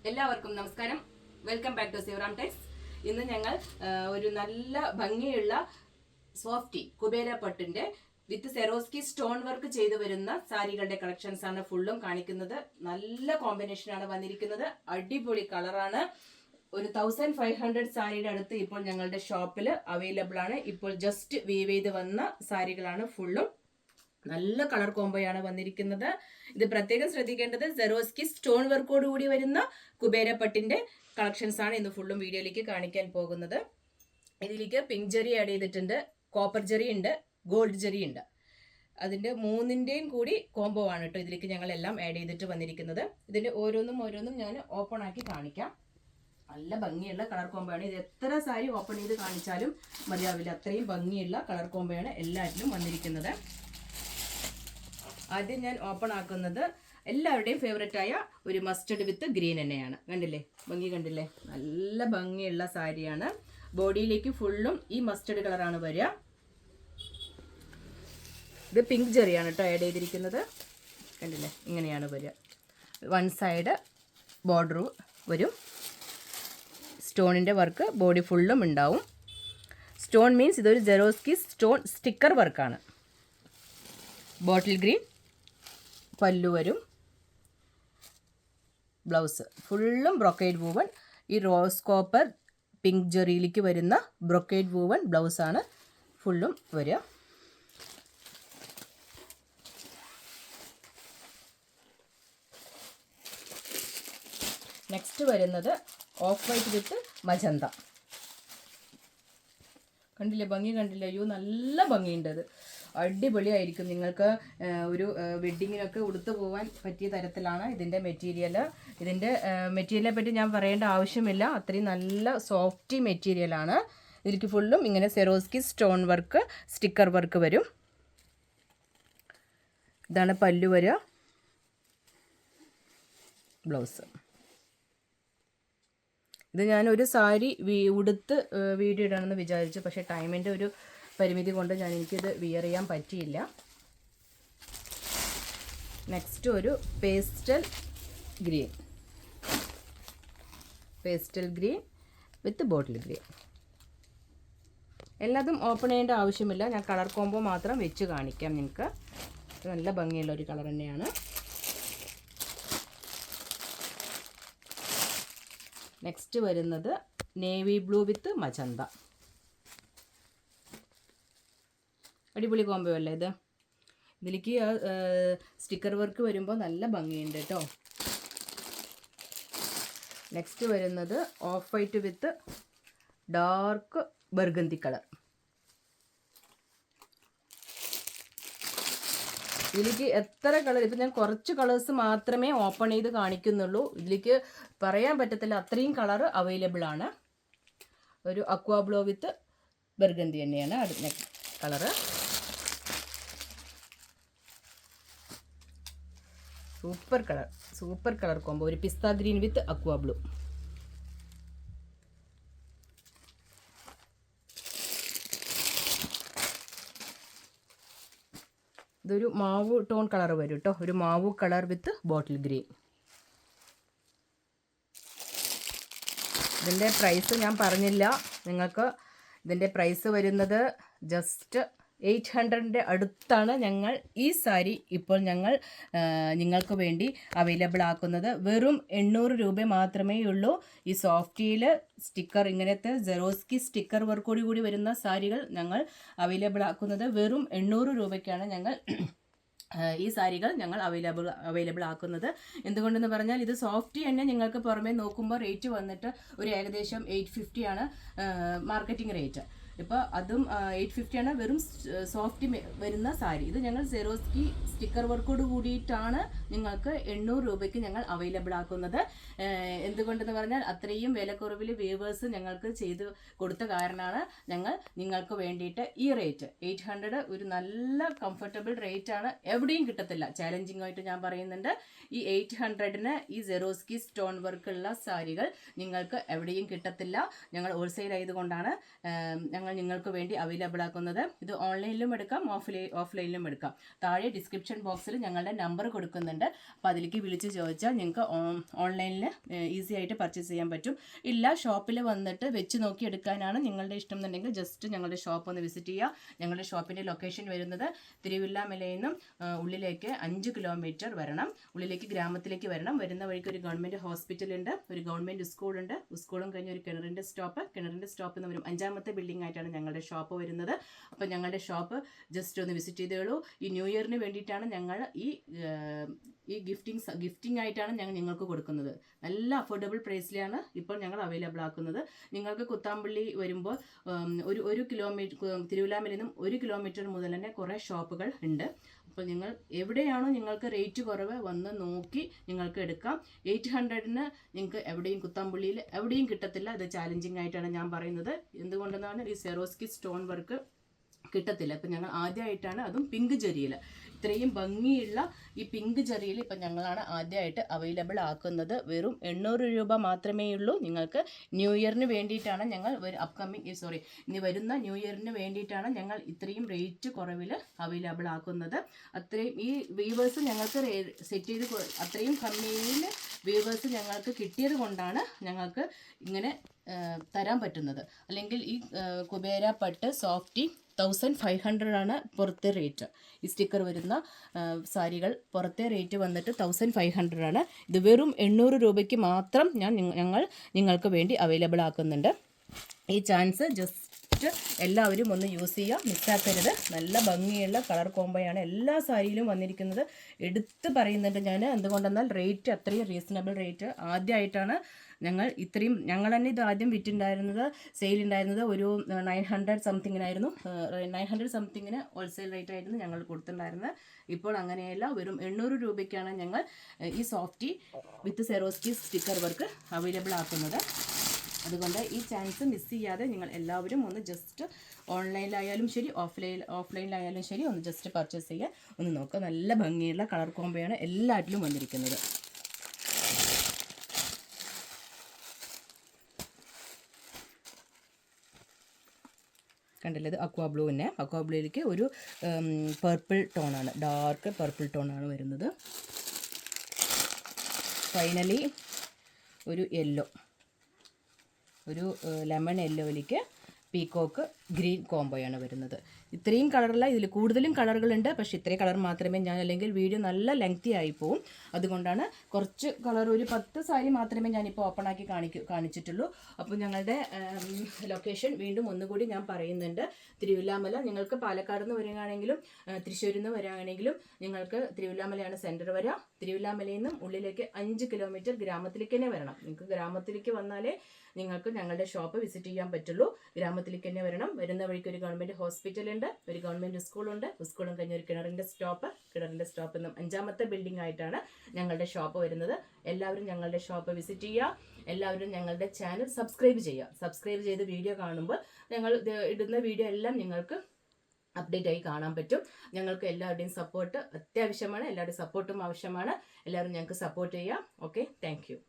എല്ലാവർക്കും നമസ്കാരം. Welcome back to Sivaram Tex. ഇന്ന് ഞങ്ങൾ ഒരു നല്ല ഭംഗിയുള്ള സോഫ്റ്റി കുബേര പട്ടിന്റെ വിത്ത് സെറോസ്കി സ്റ്റോൺ വർക്ക് ചെയ്തു വരുന്ന സാരികളുടെ കളക്ഷൻസ് ആണ് ഫുള്ളും കാണിക്കുന്നത്. നല്ല കോമ്പിനേഷൻ ആണ് വന്നിരിക്കുന്നത്. അടിപൊളി കളറാണ്. ഒരു 1500 സാരിയുടെ അടുത്ത് ഇപ്പോൾ ഞങ്ങളുടെ ഷോപ്പിൽ അവൈലബിൾ ആണ്. ഇപ്പോൾ ജസ്റ്റ് വീവ് ചെയ്ത് വന്ന സാരികളാണ് ഫുള്ളും. നല്ല കളർ കോംബോയാണ് വന്നിരിക്കുന്നത്. ഇത് പ്രത്യേകം ശ്രദ്ധിക്കേണ്ടത് സെറോസ്കി സ്റ്റോൺ വർക്കോട് കൂടി വരുന്ന കുബേര പട്ടിന്റെ കളക്ഷൻസ് ആണ് ഇന്ന് ഫുള്ളും വീഡിയോയിലേക്ക് കാണിക്കാൻ പോകുന്നത്. ഇതിലേക്ക് പിങ്ക് ജെറി ആഡ് ചെയ്തിട്ടുണ്ട്, കോപ്പർ ജെറി ഉണ്ട്, ഗോൾഡ് ജെറി ഉണ്ട്. അതിന്റെ മൂന്നിന്റെയും കൂടി കോംബോ ആണ് കേട്ടോ ഇതിലേക്ക് ഞങ്ങൾ എല്ലാം ആഡ് ചെയ്തിട്ട് വന്നിരിക്കുന്നത്. ഇതിന്റെ ഓരോന്നും ഞാൻ ഓപ്പൺ ആക്കി കാണിക്കാം. നല്ല ഭംഗിയുള്ള കളർ കോംബോയാണ്. ഇത് എത്ര സാരി ഓപ്പൺ ചെയ്ത് കാണിച്ചാലും മതിയാവില്ല, അത്രയും ഭംഗിയുള്ള കളർ കോംബോയാണ് എല്ലാറ്റിലും വന്നിരിക്കുന്നത്. ആദ്യം ഞാൻ ഓപ്പൺ ആക്കുന്നത് എല്ലാവരുടെയും ഫേവറേറ്റ് ആയ ഒരു മസ്റ്റർഡ് വിത്ത് ഗ്രീൻ തന്നെയാണ്. കണ്ടില്ലേ, ഭംഗി കണ്ടില്ലേ, നല്ല ഭംഗിയുള്ള സാരിയാണ്. ബോഡിയിലേക്ക് ഫുള്ളും ഈ മസ്റ്റർഡ് കളറാണ് വരിക. ഇത് പിങ്ക് ജെറിയാണ് കേട്ടോ ആഡ് ചെയ്തിരിക്കുന്നത്. കണ്ടില്ലേ, ഇങ്ങനെയാണ് വരിക. വൺ സൈഡ് ബോർഡർ വരും. സ്റ്റോണിൻ്റെ വർക്ക് ബോഡി ഫുള്ളും ഉണ്ടാവും. സ്റ്റോൺ മീൻസ് ഇതൊരു സെറോസ്കി സ്റ്റോൺ സ്റ്റിക്കർ വർക്കാണ്. ബോട്ടിൽ ഗ്രീൻ പല്ലു വരും. ബ്ലൗസ് ഫുള്ളും ബ്രൊക്കേഡ് വൂവൺ. ഈ റോസ് കോപ്പർ പിങ്ക് ജെറിയിലേക്ക് വരുന്ന ബ്രൊക്കേഡ് വൂവൺ ബ്ലൗസാണ് ഫുള്ളും വരിക. നെക്സ്റ്റ് വരുന്നത് ഓഫ് വൈറ്റ് വിത്ത് മജന്ത. കണ്ടില്ലേ, ഭംഗി കണ്ടില്ലേ? അയ്യോ, നല്ല ഭംഗിയുണ്ട്. അത് അടിപൊളിയായിരിക്കും. നിങ്ങൾക്ക് ഒരു വെഡ്ഡിങ്ങിനൊക്കെ ഉടുത്തു പോകാൻ പറ്റിയ തരത്തിലാണ് ഇതിൻ്റെ മെറ്റീരിയൽ. ഇതിൻ്റെ മെറ്റീരിയലിനെ പറ്റി ഞാൻ പറയേണ്ട ആവശ്യമില്ല, അത്രയും നല്ല സോഫ്റ്റി മെറ്റീരിയലാണ്. ഇതിലേക്ക് ഫുള്ളും ഇങ്ങനെ സെറോസ്കി സ്റ്റോൺ വർക്ക് സ്റ്റിക്കർ വർക്ക് വരും. ഇതാണ് പല്ലു വരിക. ബ്ലൗസ് ഇത് ഞാനൊരു സാരി ഉടുത്ത് വീഡിയോ ഇടണമെന്ന് വിചാരിച്ചു, പക്ഷേ ടൈമിൻ്റെ ഒരു പരിമിതി കൊണ്ട് എനിക്കിത് വിയർ ചെയ്യാൻ പറ്റിയില്ല. നെക്സ്റ്റ് ഒരു പേസ്റ്റൽ ഗ്രീൻ വിത്ത് ബോട്ടിൽ ഗ്രീൻ. എല്ലാതും ഓപ്പൺ ചെയ്യേണ്ട ആവശ്യമില്ല, ഞാൻ കളർ കോംബോ മാത്രം വെച്ച് കാണിക്കാം നിങ്ങൾക്ക്. നല്ല ഭംഗിയുള്ള ഒരു കളർ തന്നെയാണ്. നെക്സ്റ്റ് വരുന്നത് നേവി ബ്ലൂ വിത്ത് മജന്ത. അടിപൊളി കോംബോ അല്ലേ ഇത്? ഇതിലേക്ക് സ്റ്റിക്കർ വർക്ക് വരുമ്പോൾ നല്ല ഭംഗിയുണ്ട് കേട്ടോ. നെക്സ്റ്റ് വരുന്നത് off white with dark burgundy colour. ഇതിലേക്ക് എത്ര കളർ, ഇപ്പം ഞാൻ കുറച്ച് കളേഴ്സ് മാത്രമേ ഓപ്പൺ ചെയ്ത് കാണിക്കുന്നുള്ളൂ. ഇതിലേക്ക് പറയാൻ പറ്റത്തില്ല, അത്രയും കളർ അവൈലബിൾ ആണ്. ഒരു അക്വാ ബ്ലൂ വിത്ത് ബർഗന്തി തന്നെയാണ് അടുത്ത കളറ്. Super colour combo. ഒരു പിസ്ത ഗ്രീൻ വിത്ത് അക്വാ ബ്ലൂ. ഇതൊരു മാവു ടോൺ കളർ വരും കേട്ടോ, ഒരു മാവു കളർ വിത്ത് ബോട്ടിൽ ഗ്രീൻ. ഇതിൻ്റെ പ്രൈസ് ഞാൻ പറഞ്ഞില്ല നിങ്ങൾക്ക്. ഇതിൻ്റെ പ്രൈസ് വരുന്നത് ജസ്റ്റ് 800ൻ്റെ അടുത്താണ് ഞങ്ങൾ ഈ സാരി ഇപ്പോൾ നിങ്ങൾക്ക് വേണ്ടി അവൈലബിൾ ആക്കുന്നത്. വെറും 800 രൂപ മാത്രമേ ഉള്ളൂ. ഈ സോഫ്റ്റിയിൽ സ്റ്റിക്കർ, ഇങ്ങനത്തെ സെറോസ്കി സ്റ്റിക്കർ വർക്കോട് കൂടി വരുന്ന സാരികൾ ഞങ്ങൾ അവൈലബിൾ ആക്കുന്നത് വെറും 800 രൂപയ്ക്കാണ് ഈ സാരികൾ ഞങ്ങൾ അവൈലബിൾ ആക്കുന്നത്. എന്തുകൊണ്ടെന്ന് പറഞ്ഞാൽ ഇത് സോഫ്റ്റ് തന്നെ നിങ്ങൾക്ക് പുറമേ നോക്കുമ്പോൾ റേറ്റ് വന്നിട്ട് ഒരു ഏകദേശം 850 ആണ് മാർക്കറ്റിംഗ് റേറ്റ്. ഇപ്പോൾ അതും 850 ആണ് വെറും സോഫ്റ്റ് വരുന്ന സാരി. ഇത് ഞങ്ങൾ സെറോസ്കി സ്റ്റിക്കർ വർക്കോട് കൂടിയിട്ടാണ് നിങ്ങൾക്ക് 800 രൂപയ്ക്ക് ഞങ്ങൾ അവൈലബിൾ ആക്കുന്നത്. എന്തുകൊണ്ടെന്ന് പറഞ്ഞാൽ അത്രയും വിലക്കുറവിൽ വ്യൂവേഴ്സ് ഞങ്ങൾക്ക് ചെയ്ത് കൊടുത്ത കാരണമാണ് ഞങ്ങൾ നിങ്ങൾക്ക് വേണ്ടിയിട്ട് ഈ റേറ്റ് 800 ഒരു നല്ല കംഫർട്ടബിൾ റേറ്റ് ആണ്. എവിടെയും കിട്ടത്തില്ല, ചാലഞ്ചിങ് ആയിട്ട് ഞാൻ പറയുന്നുണ്ട്. ഈ 800-ന് ഈ സെറോസ്കി സ്റ്റോൺ വർക്കുള്ള സാരികൾ നിങ്ങൾക്ക് എവിടെയും കിട്ടത്തില്ല. ഞങ്ങൾ ഹോൾസെയിൽ ആയതുകൊണ്ടാണ് ഞങ്ങൾ ഞങ്ങൾ നിങ്ങൾക്ക് വേണ്ടി അവൈലബിൾ ആക്കുന്നത്. ഇത് ഓൺലൈനിലും എടുക്കാം, ഓഫ്ലൈനിലും എടുക്കാം. താഴെ ഡിസ്ക്രിപ്ഷൻ ബോക്സിൽ ഞങ്ങളുടെ നമ്പർ കൊടുക്കുന്നുണ്ട്. അപ്പോൾ അതിലേക്ക് വിളിച്ച് ചോദിച്ചാൽ നിങ്ങൾക്ക് ഓൺലൈനിൽ ഈസി ആയിട്ട് പർച്ചേസ് ചെയ്യാൻ പറ്റും. ഇല്ല, ഷോപ്പിൽ വന്നിട്ട് വെച്ച് നോക്കി എടുക്കാനാണ് നിങ്ങളുടെ ഇഷ്ടം എന്നുണ്ടെങ്കിൽ ജസ്റ്റ് ഞങ്ങളുടെ ഷോപ്പ് ഒന്ന് വിസിറ്റ് ചെയ്യുക. ഞങ്ങളുടെ ഷോപ്പിൻ്റെ ലൊക്കേഷൻ വരുന്നത് തിരുവില്ലാമലയിൽ നിന്നും ഉള്ളിലേക്ക് 5 കിലോമീറ്റർ വരണം. ഉള്ളിലേക്ക് ഗ്രാമത്തിലേക്ക് വരണം. വരുന്ന വഴിക്ക് ഒരു ഗവൺമെൻറ് ഹോസ്പിറ്റലുണ്ട്, ഒരു ഗവൺമെൻറ് സ്കൂളുണ്ട്. സ്കൂളും കഴിഞ്ഞ് ഒരു കിണറിൻ്റെ സ്റ്റോപ്പ് എന്ന് വരും. 5ാമത്തെ ബിൽഡിംഗ് ആയിട്ടാണ് ഞങ്ങളുടെ ഷോപ്പ് വരുന്നത്. അപ്പോൾ ഞങ്ങളുടെ ഷോപ്പ് ജസ്റ്റ് ഒന്ന് വിസിറ്റ് ചെയ്തോളൂ. ഈ ന്യൂ ഇയറിന് വേണ്ടിയിട്ടാണ് ഞങ്ങൾ ഈ ഗിഫ്റ്റിംഗ് ആയിട്ടാണ് ഞങ്ങൾ നിങ്ങൾക്ക് കൊടുക്കുന്നത്. നല്ല അഫോർഡബിൾ പ്രൈസിലാണ് ഇപ്പോൾ ഞങ്ങൾ അവൈലബിൾ ആക്കുന്നത്. നിങ്ങൾക്ക് കുത്താമ്പള്ളി വരുമ്പോൾ ഒരു കിലോമീറ്റർ, തിരുവില്ലാമലയിൽ നിന്നും 1 കിലോമീറ്റർ മുതൽ തന്നെ കുറേ ഷോപ്പുകൾ ഉണ്ട്. അപ്പോൾ നിങ്ങൾ എവിടെയാണോ നിങ്ങൾക്ക് റേറ്റ് കുറവ് വന്ന് നോക്കി നിങ്ങൾക്ക് എടുക്കാം. 800-ന് നിങ്ങൾക്ക് എവിടെയും കുത്താമ്പള്ളിയിൽ എവിടെയും കിട്ടത്തില്ല. ഇത് ചാലഞ്ചിങ് ആയിട്ടാണ് ഞാൻ പറയുന്നത്. എന്തുകൊണ്ടെന്നാണ് ഈ സെറോസ്കി സ്റ്റോൺ വർക്ക് കിട്ടത്തില്ല. ഇപ്പം ഞങ്ങൾ ആദ്യമായിട്ടാണ്, അതും പിങ്ക് ജെറിയിൽ, ഇത്രയും ഭംഗിയുള്ള ഈ പിങ്ക് ജെറിയിൽ ഇപ്പം ഞങ്ങളാണ് ആദ്യമായിട്ട് അവൈലബിൾ ആക്കുന്നത്. വെറും 800 രൂപ മാത്രമേ ഉള്ളൂ. നിങ്ങൾക്ക് ന്യൂ ഇയറിന് വേണ്ടിയിട്ടാണ് ഞങ്ങൾ ഇനി വരുന്ന ന്യൂ ഇയറിന് വേണ്ടിയിട്ടാണ് ഞങ്ങൾ ഇത്രയും റേറ്റ് കുറവിൽ അവൈലബിൾ ആക്കുന്നത്. അത്രയും ഈ വീവേഴ്സ് ഞങ്ങൾക്ക് സെറ്റ് ചെയ്ത് അത്രയും കമ്മിയിൽ വീവേഴ്സ് ഞങ്ങൾക്ക് കിട്ടിയത് കൊണ്ടാണ് ഞങ്ങൾക്ക് ഇങ്ങനെ തരാൻ പറ്റുന്നത്. അല്ലെങ്കിൽ ഈ കുബേര പട്ട് സോഫ്റ്റി 1500 ആണ് പുറത്തെ റേറ്റ്. ഈ സ്റ്റിക്കർ വരുന്ന സാരികൾ പുറത്തെ റേറ്റ് വന്നിട്ട് 1500 ആണ്. ഇത് വെറും 800 രൂപയ്ക്ക് മാത്രം ഞങ്ങൾ നിങ്ങൾക്ക് വേണ്ടി അവൈലബിൾ ആക്കുന്നുണ്ട്. ഈ ചാൻസ് ജസ്റ്റ് എല്ലാവരും ഒന്ന് യൂസ് ചെയ്യുക, മിസ്സാക്കരുത്. നല്ല ഭംഗിയുള്ള കളർ കോംബോയാണ് എല്ലാ സാരിയിലും വന്നിരിക്കുന്നത്. എടുത്ത് പറയുന്നുണ്ട് ഞാൻ. എന്തുകൊണ്ടെന്നാൽ റേറ്റ് അത്രയും റീസണബിൾ റേറ്റ്. ആദ്യമായിട്ടാണ് ഞങ്ങൾ തന്നെ ഇത് ആദ്യം വിറ്റുണ്ടായിരുന്നത്, സെയിലുണ്ടായിരുന്നത് ഒരു 900 സംതിങ്ങിനായിരുന്നു. 900 സംതിങ്ങിന് ഹോൾസെയിൽ റേറ്റ് ആയിരുന്നു ഞങ്ങൾ കൊടുത്തിട്ടുണ്ടായിരുന്നത്. ഇപ്പോൾ അങ്ങനെയല്ല, വെറും 800 രൂപയ്ക്കാണ് ഞങ്ങൾ ഈ സോഫ്റ്റി വിത്ത് സെറോസ്കി സ്റ്റിക്കർ വർക്ക് അവൈലബിൾ ആക്കുന്നത്. അതുകൊണ്ട് ഈ ചാൻസ് മിസ് ചെയ്യാതെ നിങ്ങൾ എല്ലാവരും ഒന്ന് ജസ്റ്റ് ഓൺലൈനിലായാലും ശരി ഓഫ്ലൈനിലായാലും ശരി ഒന്ന് ജസ്റ്റ് പർച്ചേസ് ചെയ്യുക. ഒന്ന് നോക്കുക. നല്ല ഭംഗിയുള്ള കളർ കോംബോയാണ് എല്ലാറ്റിലും വന്നിരിക്കുന്നത്. കണ്ടില്ലേ, ഇത് അക്വാ ബ്ലൂയിലേക്ക് ഒരു പർപ്പിൾ ടോണാണ്, ഡാർക്ക് പർപ്പിൾ ടോണാണ് വരുന്നത്. ഫൈനലി ഒരു യെല്ലോ, ഒരു ലെമൺ യെല്ലോയിലേക്ക് പീക്കോക്ക് ഗ്രീൻ കോംബോയാണ് വരുന്നത്. ഇത്രയും കളറല്ല, ഇതിൽ കൂടുതലും കളറുകളുണ്ട്. പക്ഷേ ഇത്രയും കളർ മാത്രമേ അല്ലെങ്കിൽ വീഡിയോ നല്ല ലെങ്തി ആയി പോവും. അതുകൊണ്ടാണ് കുറച്ച് കളർ, ഒരു 10 സാരി മാത്രമേ ഞാനിപ്പോൾ ഓപ്പൺ ആക്കി കാണിച്ചിട്ടുള്ളൂ. അപ്പോൾ ഞങ്ങളുടെ ലൊക്കേഷൻ വീണ്ടും ഒന്നുകൂടി ഞാൻ പറയുന്നുണ്ട്. തിരുവില്ലാമല, നിങ്ങൾക്ക് പാലക്കാട് നിന്ന് വരികയാണെങ്കിലും തൃശ്ശൂരിൽ നിന്ന് വരികയാണെങ്കിലും നിങ്ങൾക്ക് തിരുവില്ലാമലയാണ് സെൻറ്റർ വരിക. തിരുവില്ലാമലയിൽ നിന്നും ഉള്ളിലേക്ക് 5 കിലോമീറ്റർ ഗ്രാമത്തിലേക്ക് തന്നെ വരണം. നിങ്ങൾക്ക് ഗ്രാമത്തിലേക്ക് വന്നാലേ നിങ്ങൾക്ക് ഞങ്ങളുടെ ഷോപ്പ് വിസിറ്റ് ചെയ്യാൻ പറ്റുള്ളൂ. ഗ്രാമത്തിലേക്ക് തന്നെ വരണം. വരുന്ന വഴിക്ക് ഒരു ഗവൺമെൻറ് ഹോസ്പിറ്റലുണ്ട്, ഒരു ഗവൺമെൻറ് സ്കൂളുണ്ട്. സ്കൂളും കഴിഞ്ഞ് ഒരു കിണറിൻ്റെ സ്റ്റോപ്പ് എന്നും 5ാമത്തെ ബിൽഡിംഗ് ആയിട്ടാണ് ഞങ്ങളുടെ ഷോപ്പ് വരുന്നത്. എല്ലാവരും ഞങ്ങളുടെ ഷോപ്പ് വിസിറ്റ് ചെയ്യുക. എല്ലാവരും ഞങ്ങളുടെ ചാനൽ സബ്സ്ക്രൈബ് ചെയ്യുക. സബ്സ്ക്രൈബ് ചെയ്ത് വീഡിയോ കാണുമ്പോൾ ഞങ്ങൾ ഇടുന്ന വീഡിയോ എല്ലാം നിങ്ങൾക്ക് അപ്ഡേറ്റ് ആയി കാണാൻ പറ്റും. ഞങ്ങൾക്ക് എല്ലാവരുടെയും സപ്പോർട്ട് അത്യാവശ്യമാണ്. എല്ലാവരുടെയും സപ്പോർട്ടും ആവശ്യമാണ്. എല്ലാവരും ഞങ്ങൾക്ക് സപ്പോർട്ട് ചെയ്യുക. Okay, thank you.